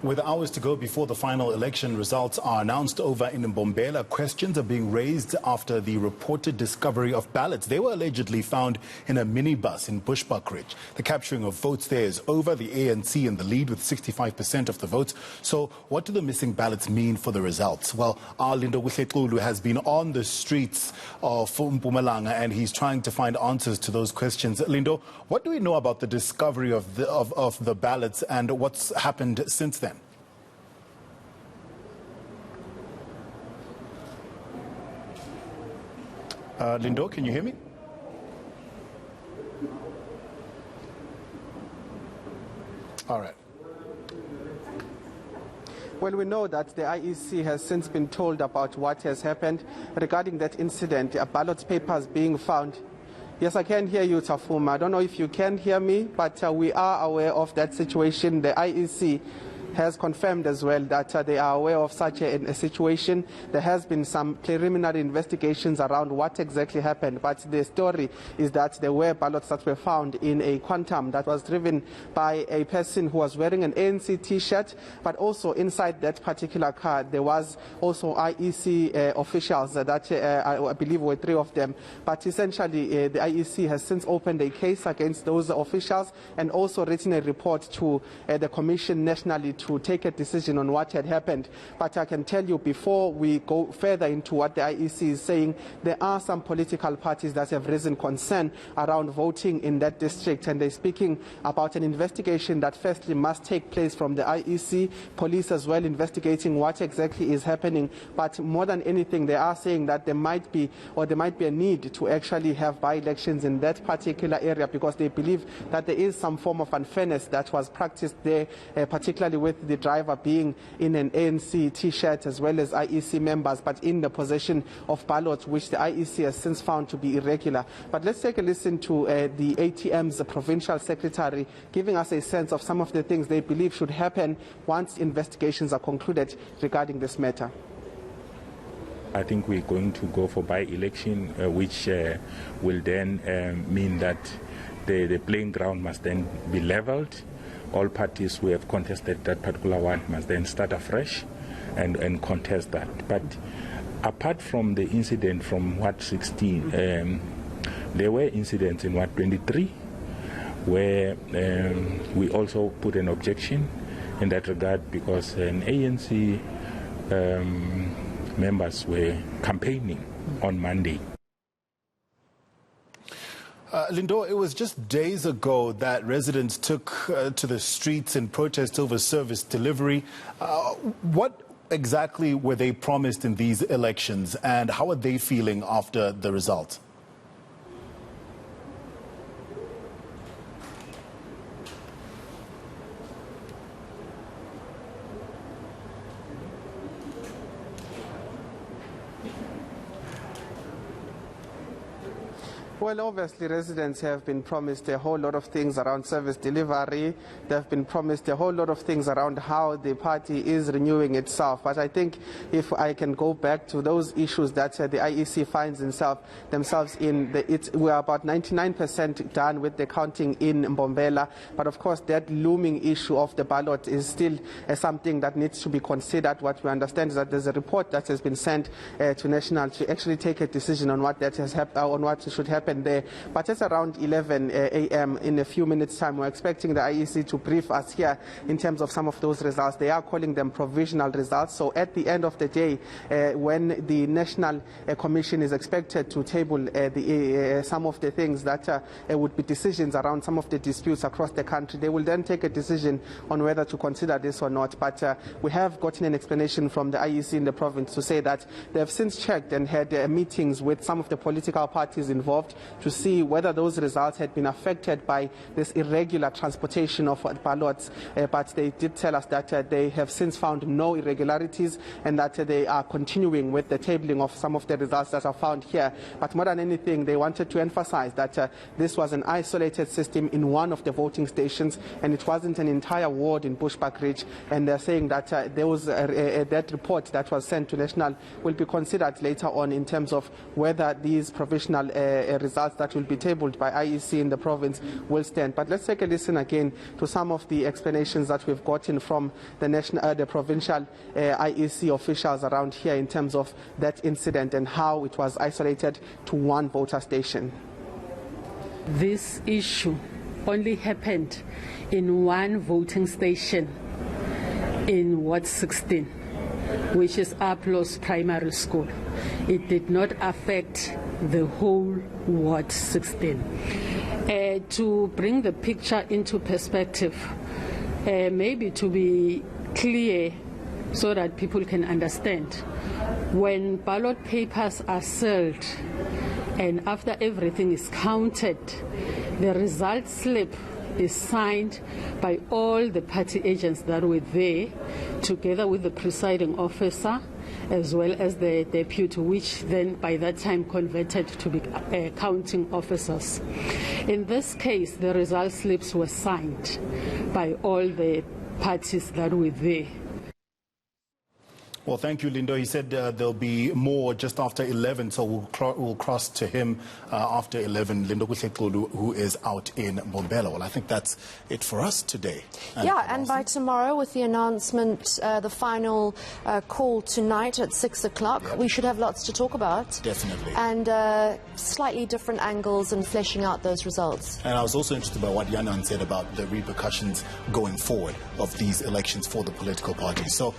With hours to go before the final election results are announced over in Mbombela, questions are being raised after the reported discovery of ballots. They were allegedly found in a minibus in Bushbuckridge. The capturing of votes there is over. The ANC in the lead with 65% of the votes. So what do the missing ballots mean for the results? Well, our Lindo Wihletulu has been on the streets of Mpumalanga and he's trying to find answers to those questions. Lindo, what do we know about the discovery of the ballots and what's happened since then? Lindo, can you hear me? All right. Well, we know that the IEC has since been told about what has happened regarding that incident, ballot papers being found. Yes, I can hear you, Tafuma. I don't know if you can hear me, but we are aware of that situation. The IEC has confirmed as well that they are aware of such a situation. There has been some preliminary investigations around what exactly happened, but the story is that there were ballots that were found in a quantum that was driven by a person who was wearing an ANC t-shirt, but also inside that particular car there was also IEC officials that I believe were 3 of them. But essentially the IEC has since opened a case against those officials and also written a report to the Commission nationally to take a decision on what had happened. But I can tell you, before we go further into what the IEC is saying, there are some political parties that have raised concern around voting in that district, and they're speaking about an investigation that firstly must take place from the IEC, police as well investigating what exactly is happening. But more than anything, they are saying that there might be a need to actually have by-elections in that particular area, because they believe that there is some form of unfairness that was practiced there, particularly with the driver being in an ANC t-shirt as well as IEC members, but in the possession of ballots which the IEC has since found to be irregular. But let's take a listen to the ATM's provincial secretary giving us a sense of some of the things they believe should happen once investigations are concluded regarding this matter. I think we're going to go for by-election, which will then mean that the playing ground must then be leveled. All parties who have contested that particular one must then start afresh and contest that. But apart from the incident from Ward 16, there were incidents in Ward 23 where we also put an objection in that regard, because an ANC members were campaigning on Monday. Lindo, it was just days ago that residents took to the streets in protest over service delivery. What exactly were they promised in these elections, and how are they feeling after the result? Well, obviously residents have been promised a whole lot of things around service delivery. They've been promised a whole lot of things around how the party is renewing itself. But I think if I can go back to those issues that the IEC finds themselves in, we are about 99% done with the counting in Mbombela. But of course that looming issue of the ballot is still something that needs to be considered. What we understand is that there's a report that has been sent to National to actually take a decision on what that has happened, on what should happen there. But it's around 11 a.m. in a few minutes time. We're expecting the IEC to brief us here in terms of some of those results. They are calling them provisional results. So at the end of the day, when the National Commission is expected to table some of the things that would be decisions around some of the disputes across the country, they will then take a decision on whether to consider this or not. But we have gotten an explanation from the IEC in the province to say that they have since checked and had meetings with some of the political parties involved to see whether those results had been affected by this irregular transportation of ballots. But they did tell us that they have since found no irregularities and that they are continuing with the tabling of some of the results that are found here. But more than anything, they wanted to emphasize that this was an isolated system in one of the voting stations and it wasn't an entire ward in Bushbuckridge. And they're saying that that report that was sent to National will be considered later on in terms of whether these provisional results results that will be tabled by IEC in the province will stand. But let's take a listen again to some of the explanations that we've gotten from the provincial IEC officials around here in terms of that incident and how it was isolated to one voter station. This issue only happened in one voting station in Ward 16, which is Aplos Primary School. It did not affect the whole Ward 16. To bring the picture into perspective, maybe to be clear so that people can understand, when ballot papers are sealed and after everything is counted, the result slip is signed by all the party agents that were there, together with the presiding officer as well as the deputy, which then by that time converted to be counting officers. In this case, the result slips were signed by all the parties that were there. Well, thank you, Lindo. He said there'll be more just after 11, so we'll cross to him after 11. Lindo Kuhlekulu, who is out in Mbombela. Well, I think that's it for us today. And by tomorrow, with the announcement, the final call tonight at 6 o'clock, we should have lots to talk about. Definitely. And slightly different angles and fleshing out those results. And I was also interested by what Yanan said about the repercussions going forward of these elections for the political parties. So.